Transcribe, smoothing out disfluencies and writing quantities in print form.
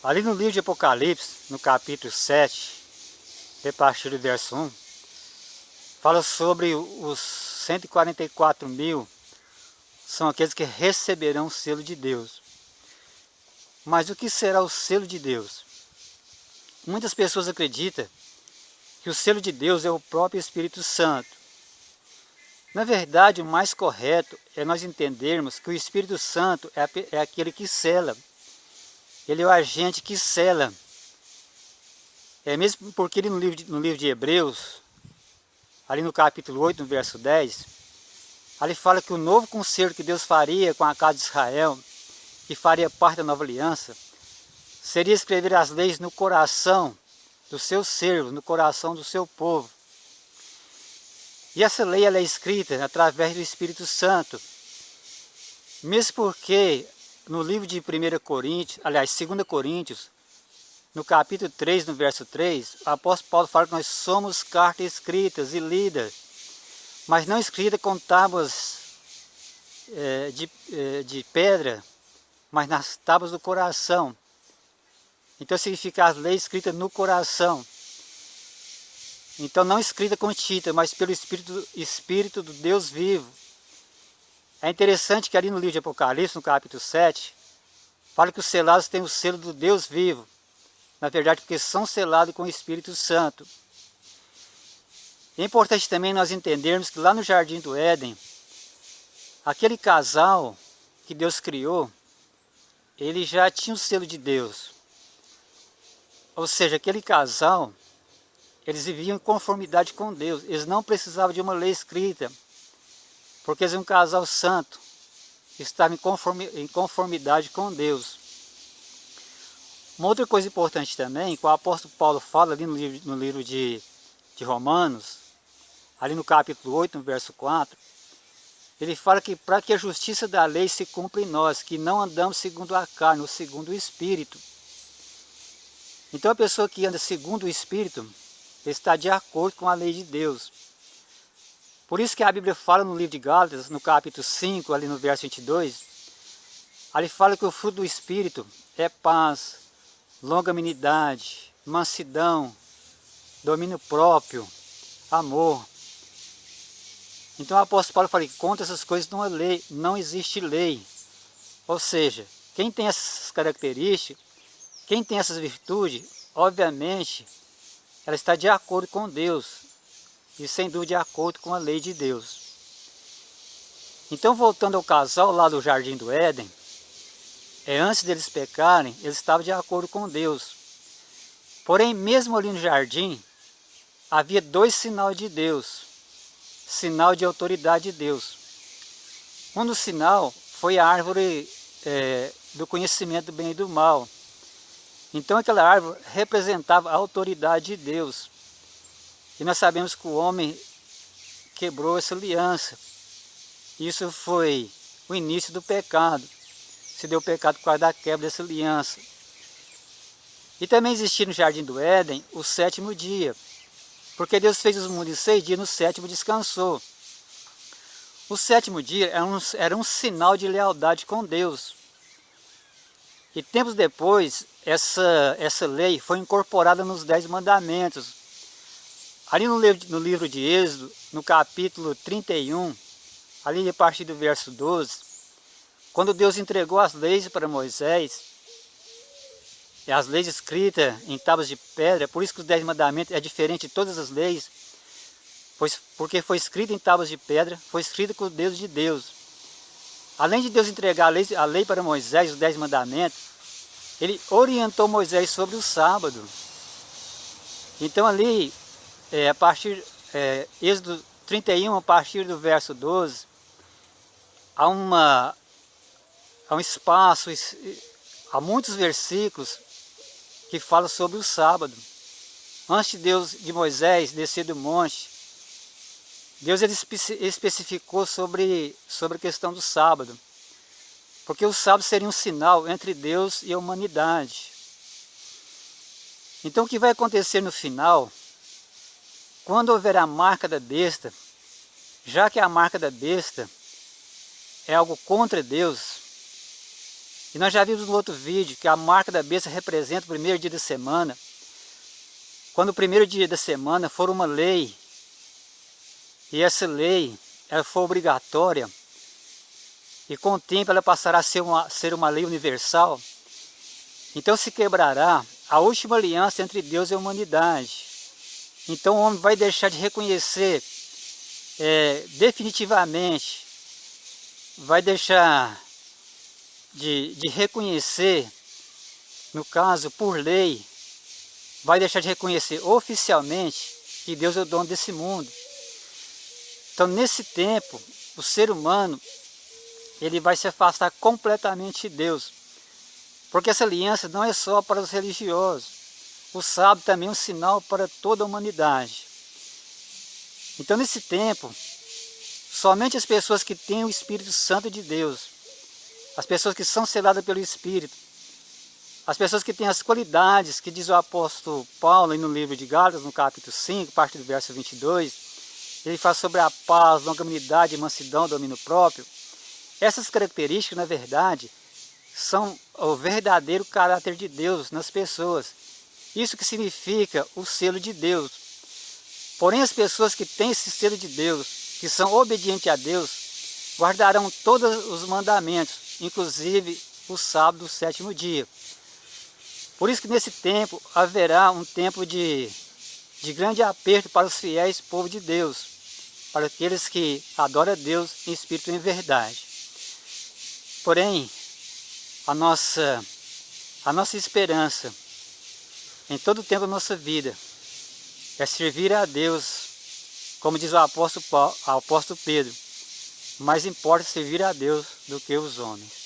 Ali no livro de Apocalipse, no capítulo 7, a partir do verso 1, fala sobre os 144 mil, são aqueles que receberão o selo de Deus. Mas o que será o selo de Deus? Muitas pessoas acreditam que o selo de Deus é o próprio Espírito Santo. Na verdade, o mais correto é nós entendermos que o Espírito Santo é aquele que sela. Ele é o agente que sela. É mesmo porque ele no livro de Hebreus, ali no capítulo 8, no verso 10, ali fala que o novo concerto que Deus faria com a casa de Israel, que faria parte da nova aliança, seria escrever as leis no coração dos seus servos, no coração do seu povo. E essa lei ela é escrita através do Espírito Santo. Mesmo porque no livro de 1 Coríntios, aliás, 2 Coríntios, no capítulo 3, no verso 3, o apóstolo Paulo fala que nós somos cartas escritas e lidas, mas não escritas com tábuas de pedra, mas nas tábuas do coração. Então significa as leis escritas no coração. Então não escrita com tinta, mas pelo Espírito do Deus vivo. É interessante que ali no livro de Apocalipse, no capítulo 7, fala que os selados têm o selo do Deus vivo. Na verdade, porque são selados com o Espírito Santo. É importante também nós entendermos que lá no Jardim do Éden, aquele casal que Deus criou, ele já tinha o selo de Deus. Ou seja, aquele casal, eles viviam em conformidade com Deus. Eles não precisavam de uma lei escrita, porque eles eram um casal santo, que estava em conformidade com Deus. Uma outra coisa importante também, que o apóstolo Paulo fala ali no livro de Romanos, ali no capítulo 8, no verso 4, ele fala que para que a justiça da lei se cumpra em nós, que não andamos segundo a carne, ou segundo o Espírito. Então a pessoa que anda segundo o Espírito, está de acordo com a lei de Deus. Por isso que a Bíblia fala no livro de Gálatas, no capítulo 5, ali no verso 22, ali fala que o fruto do Espírito é paz, longanimidade, mansidão, domínio próprio, amor. Então o apóstolo Paulo fala que contra essas coisas não existe lei. Ou seja, quem tem essas características, quem tem essas virtudes, obviamente, ela está de acordo com Deus. E sem dúvida de acordo com a lei de Deus. Então voltando ao casal lá do Jardim do Éden, antes deles pecarem, eles estavam de acordo com Deus. Porém, mesmo ali no jardim, havia dois sinais de Deus, sinal de autoridade de Deus. Um dos sinais foi a árvore do conhecimento do bem e do mal. Então aquela árvore representava a autoridade de Deus. E nós sabemos que o homem quebrou essa aliança. Isso foi o início do pecado. Se deu pecado por causa da quebra dessa aliança. E também existia no Jardim do Éden o sétimo dia. Porque Deus fez os mundos em 6 dias, no sétimo descansou. O sétimo dia era um sinal de lealdade com Deus. E tempos depois, essa lei foi incorporada nos 10 mandamentos. Ali no livro de Êxodo, no capítulo 31, ali a partir do verso 12, quando Deus entregou as leis para Moisés, e as leis escritas em tábuas de pedra, por isso que os 10 mandamentos é diferente de todas as leis, porque foi escrito em tábuas de pedra, foi escrito com o dedo de Deus. Além de Deus entregar a lei para Moisés, os 10 mandamentos, ele orientou Moisés sobre o sábado. Então ali, Êxodo 31, a partir do verso 12, há um espaço, há muitos versículos que falam sobre o sábado. Antes de Moisés descer do monte, Deus ele especificou sobre a questão do sábado. Porque o sábado seria um sinal entre Deus e a humanidade. Então o que vai acontecer no final, quando houver a marca da besta, já que a marca da besta é algo contra Deus, E nós já vimos no outro vídeo que a marca da besta representa o primeiro dia da semana. Quando o primeiro dia da semana for uma lei, e essa lei ela for obrigatória, e com o tempo ela passará a ser uma lei universal, então se quebrará a última aliança entre Deus e a humanidade. Então o homem vai deixar de reconhecer definitivamente, vai deixar de reconhecer, no caso por lei, vai deixar de reconhecer oficialmente que Deus é o dono desse mundo. Então nesse tempo, o ser humano ele vai se afastar completamente de Deus. Porque essa aliança não é só para os religiosos. O sábado também é um sinal para toda a humanidade. Então nesse tempo, somente as pessoas que têm o Espírito Santo de Deus, as pessoas que são seladas pelo Espírito, as pessoas que têm as qualidades que diz o apóstolo Paulo no livro de Gálatas, no capítulo 5, a partir do verso 22, ele fala sobre a paz, longanimidade, mansidão, domínio próprio. Essas características, na verdade, são o verdadeiro caráter de Deus nas pessoas. Isso que significa o selo de Deus. Porém, as pessoas que têm esse selo de Deus, que são obedientes a Deus, guardarão todos os mandamentos, inclusive o sábado, o sétimo dia. Por isso que nesse tempo haverá um tempo de grande aperto para os fiéis povo de Deus, para aqueles que adoram a Deus em espírito e em verdade. Porém, a nossa esperança em todo o tempo da nossa vida é servir a Deus, como diz o apóstolo Pedro, mais importa servir a Deus do que os homens.